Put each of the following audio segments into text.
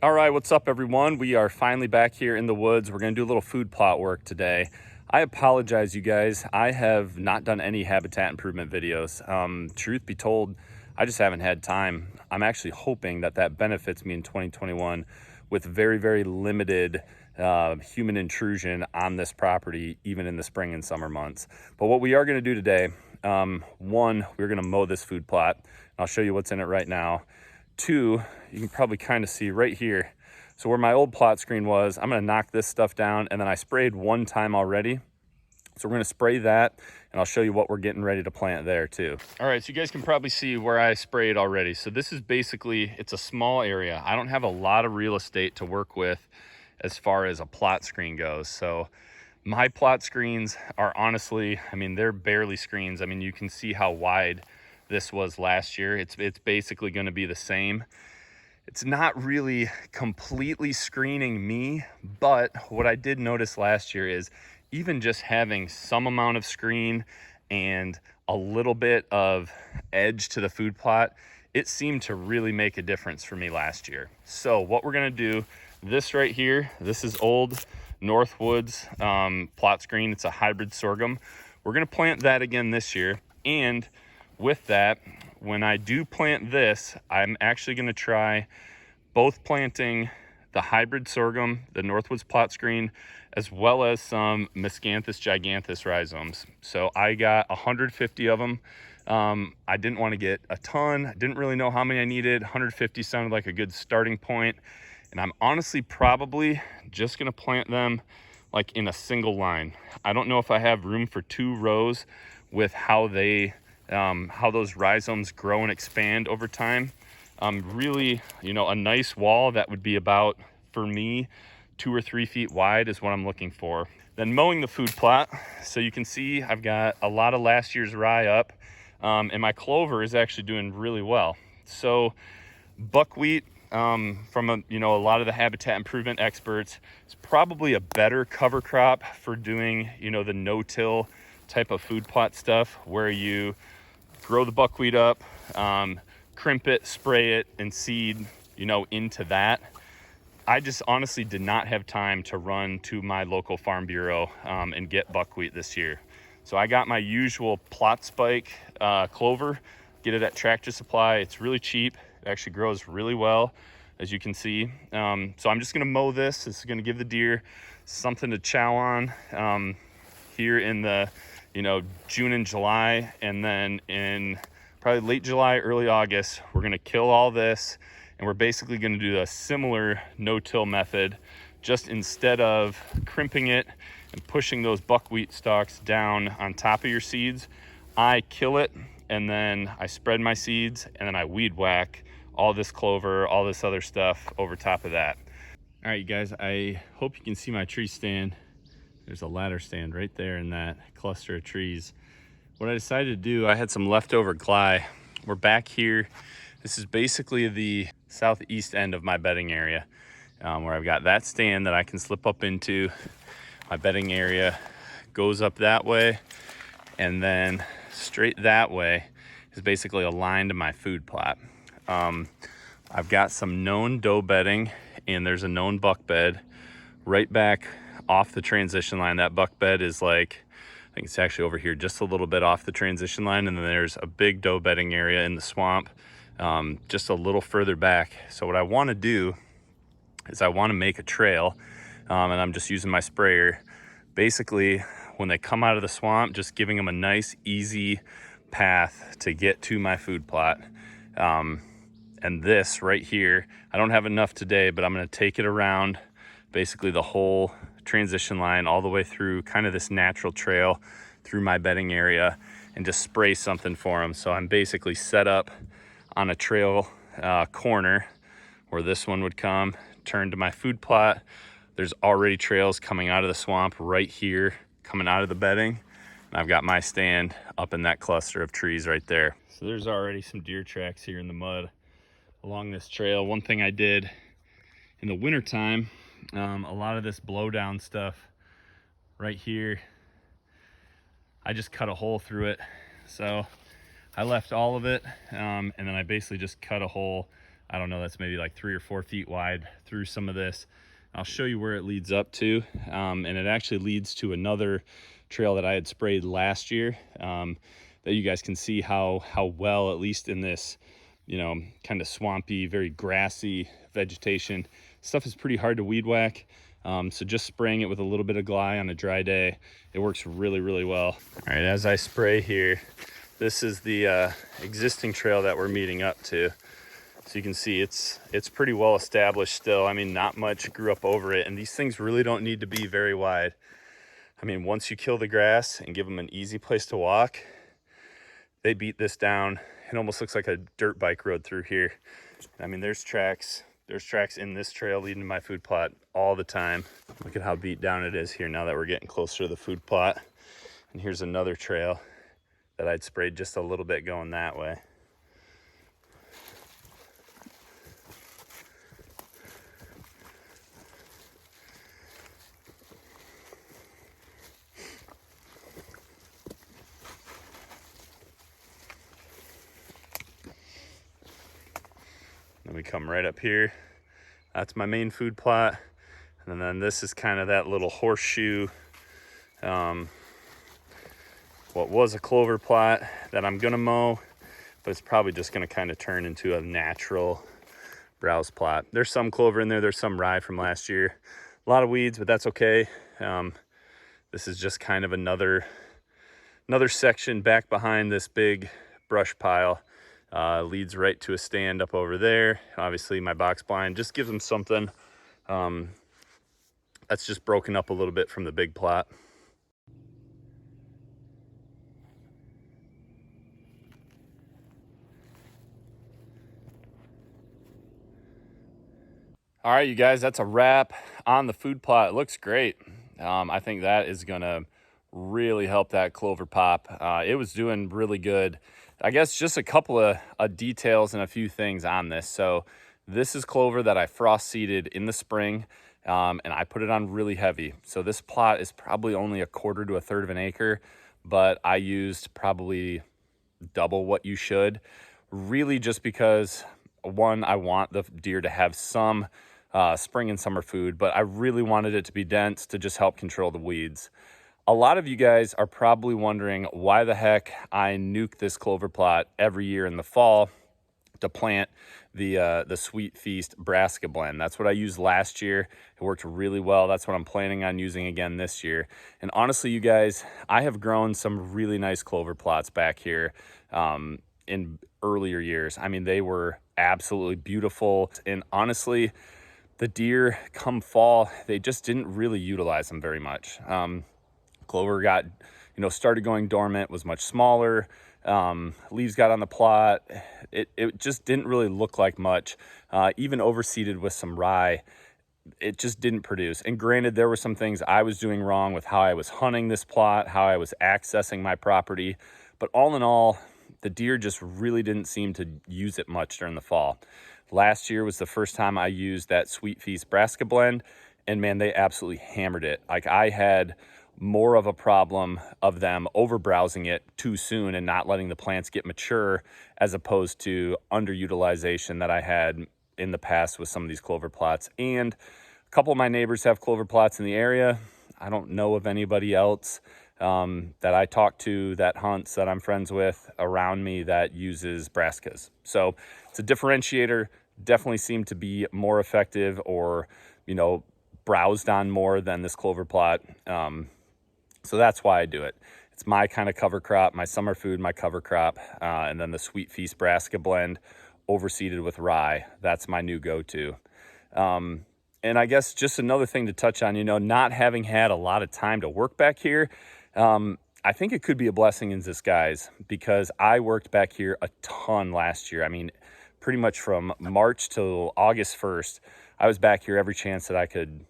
All right, what's up everyone? We are finally back here in the woods. We're gonna do a little food plot work today. I apologize, you guys. I have not done any habitat improvement videos. Truth be told, I just haven't had time. I'm actually hoping that that benefits me in 2021 with very, very limited human intrusion on this property, even in the spring and summer months. But what we are gonna do today, one, we're gonna mow this food plot. I'll show you what's in it right now. Two, you can probably kind of see right here. So where my old plot screen was, I'm gonna knock this stuff down, and then I sprayed one time already. So we're gonna spray that, and I'll show you what we're getting ready to plant there too. All right, so you guys can probably see where I sprayed already. So this is basically, it's a small area. I don't have a lot of real estate to work with as far as a plot screen goes. So my plot screens are honestly, I mean, they're barely screens. I mean, you can see how wide this was last year. It's basically going to be the same. It's not really completely screening me, but what I did notice last year is even just having some amount of screen and a little bit of edge to the food plot, it seemed to really make a difference for me last year. So what we're going to do, this right here, this is old Northwoods plot screen. It's a hybrid sorghum. We're going to plant that again this year, and with that, when I do plant this, I'm actually going to try both planting the hybrid sorghum, the Northwoods plot screen, as well as some Miscanthus giganteus rhizomes. So I got 150 of them. I didn't want to get a ton. I didn't really know how many I needed. 150 sounded like a good starting point. And I'm honestly probably just going to plant them like in a single line. I don't know if I have room for 2 rows with how those rhizomes grow and expand over time. Really, a nice wall that would be about, for me, 2 or 3 feet wide is what I'm looking for. Then mowing the food plot. So you can see I've got a lot of last year's rye up, and my clover is actually doing really well. So buckwheat, from a lot of the habitat improvement experts, is probably a better cover crop for doing, the no-till type of food plot stuff, where you grow the buckwheat up, crimp it, spray it, and seed, into that. I just honestly did not have time to run to my local farm bureau and get buckwheat this year. So I got my usual plot spike clover, get it at Tractor Supply. It's really cheap. It actually grows really well, as you can see. So I'm just gonna mow this. This is gonna give the deer something to chow on here in the June and July, and then in probably late July, early August, we're gonna kill all this, and we're basically gonna do a similar no-till method, just instead of crimping it and pushing those buckwheat stalks down on top of your seeds, I kill it, and then I spread my seeds, and then I weed whack all this clover, all this other stuff over top of that. All right, you guys, I hope you can see my tree stand. There's a ladder stand right there in that cluster of trees. What I decided to do, I had some leftover gly. We're back here. This is basically the southeast end of my bedding area, where I've got that stand that I can slip up into. My bedding area goes up that way, and then straight that way is basically aligned to my food plot. I've got some known doe bedding, and there's a known buck bed right back off the transition line. That buck bed is like, I think it's actually over here just a little bit off the transition line, and then there's a big doe bedding area in the swamp just a little further back. So what I want to do is I want to make a trail, and I'm just using my sprayer. Basically, when they come out of the swamp, just giving them a nice easy path to get to my food plot. And this right here, I don't have enough today, but I'm going to take it around basically the whole transition line all the way through kind of this natural trail through my bedding area, and just spray something for them. So I'm basically set up on a trail corner where this one would come, turn to my food plot. There's already trails coming out of the swamp right here, coming out of the bedding. And I've got my stand up in that cluster of trees right there. So there's already some deer tracks here in the mud along this trail. One thing I did in the wintertime, a lot of this blowdown stuff right here, I just cut a hole through it. So I left all of it, and then I basically just cut a hole I don't know, that's maybe like 3 or 4 feet wide through some of this. I'll show you where it leads up to, and it actually leads to another trail that I had sprayed last year, that you guys can see how well, at least in this, you know, kind of swampy, very grassy vegetation, stuff is pretty hard to weed whack. So just spraying it with a little bit of Gly on a dry day, it works really, really well. All right, as I spray here, this is the existing trail that we're meeting up to. So you can see it's pretty well established still. I mean, not much grew up over it, and these things really don't need to be very wide. I mean, once you kill the grass and give them an easy place to walk, they beat this down. It almost looks like a dirt bike road through here. I mean, there's tracks in this trail leading to my food plot all the time. Look at how beat down it is here now that we're getting closer to the food plot. And here's another trail that I'd sprayed just a little bit going that way. Then we come right up here. That's my main food plot. And then this is kind of that little horseshoe, what was a clover plot that I'm gonna mow, but it's probably just gonna kind of turn into a natural browse plot. There's some clover in there, there's some rye from last year. A lot of weeds, but that's okay. This is just kind of another section back behind this big brush pile. Leads right to a stand up over there. Obviously my box blind just gives them something that's just broken up a little bit from the big plot. All right, you guys, that's a wrap on the food plot. It looks great. I think that is gonna really help that clover pop. It was doing really good. I guess just a couple of details and a few things on this. So this is clover that I frost seeded in the spring, and I put it on really heavy. So this plot is probably only 1/4 to 1/3 of an acre, but I used probably double what you should, really just because, one, I want the deer to have some spring and summer food, but I really wanted it to be dense to just help control the weeds. A lot of you guys are probably wondering why the heck I nuke this clover plot every year in the fall to plant the Sweet Feast Brassica blend. That's what I used last year. It worked really well. That's what I'm planning on using again this year. And honestly, you guys, I have grown some really nice clover plots back here in earlier years. I mean, they were absolutely beautiful. And honestly, the deer come fall, they just didn't really utilize them very much. Clover got, started going dormant, was much smaller. Leaves got on the plot. It just didn't really look like much. Even overseeded with some rye, it just didn't produce. And granted, there were some things I was doing wrong with how I was hunting this plot, how I was accessing my property. But all in all, the deer just really didn't seem to use it much during the fall. Last year was the first time I used that Sweet Feast Brassica blend, and man, they absolutely hammered it. Like, I had more of a problem of them over browsing it too soon and not letting the plants get mature, as opposed to underutilization that I had in the past with some of these clover plots. And a couple of my neighbors have clover plots in the area. I don't know of anybody else that I talk to that hunts, that I'm friends with around me, that uses brassicas. So it's a differentiator. Definitely seemed to be more effective, or browsed on more than this clover plot. So that's why I do it. It's my kind of cover crop, my summer food, my cover crop, and then the Sweet Feast Brassica blend overseeded with rye. That's my new go-to. And I guess just another thing to touch on, not having had a lot of time to work back here, I think it could be a blessing in disguise, because I worked back here a ton last year. I mean, pretty much from March till August 1st, I was back here every chance that I could,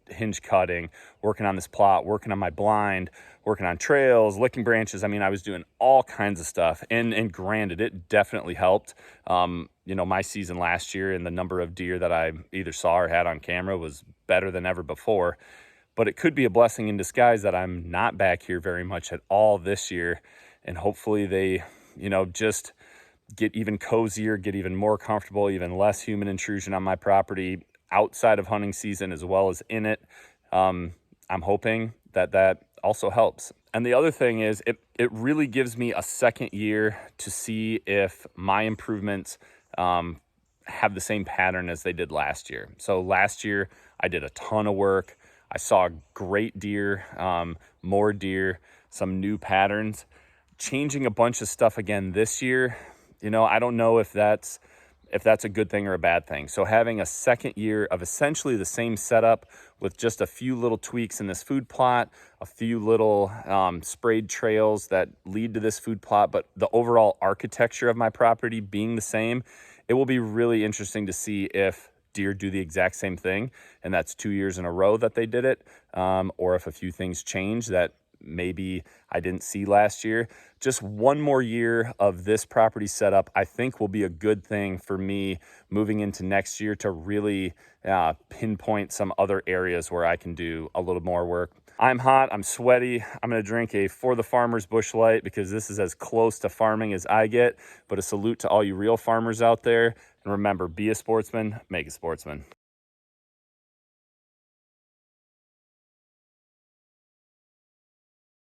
hinge cutting, working on this plot, working on my blind, working on trails, licking branches. I mean, I was doing all kinds of stuff, and granted, it definitely helped. My season last year and the number of deer that I either saw or had on camera was better than ever before. But it could be a blessing in disguise that I'm not back here very much at all this year, and hopefully they, just get even cozier, get even more comfortable, even less human intrusion on my property outside of hunting season as well as in it. I'm hoping that that also helps. And the other thing is it really gives me a second year to see if my improvements have the same pattern as they did last year. So last year I did a ton of work. I saw great deer, more deer, some new patterns. Changing a bunch of stuff again this year, you know, I don't know if that's a good thing or a bad thing. So having a second year of essentially the same setup with just a few little tweaks in this food plot, a few little sprayed trails that lead to this food plot, but the overall architecture of my property being the same, it will be really interesting to see if deer do the exact same thing, and that's 2 years in a row that they did it, or if a few things change that maybe I didn't see last year. Just one more year of this property setup, I think, will be a good thing for me moving into next year to really pinpoint some other areas where I can do a little more work. I'm hot, I'm sweaty. I'm gonna drink a For the Farmers Busch Light because this is as close to farming as I get, but a salute to all you real farmers out there. And remember, be a sportsman, make a sportsman.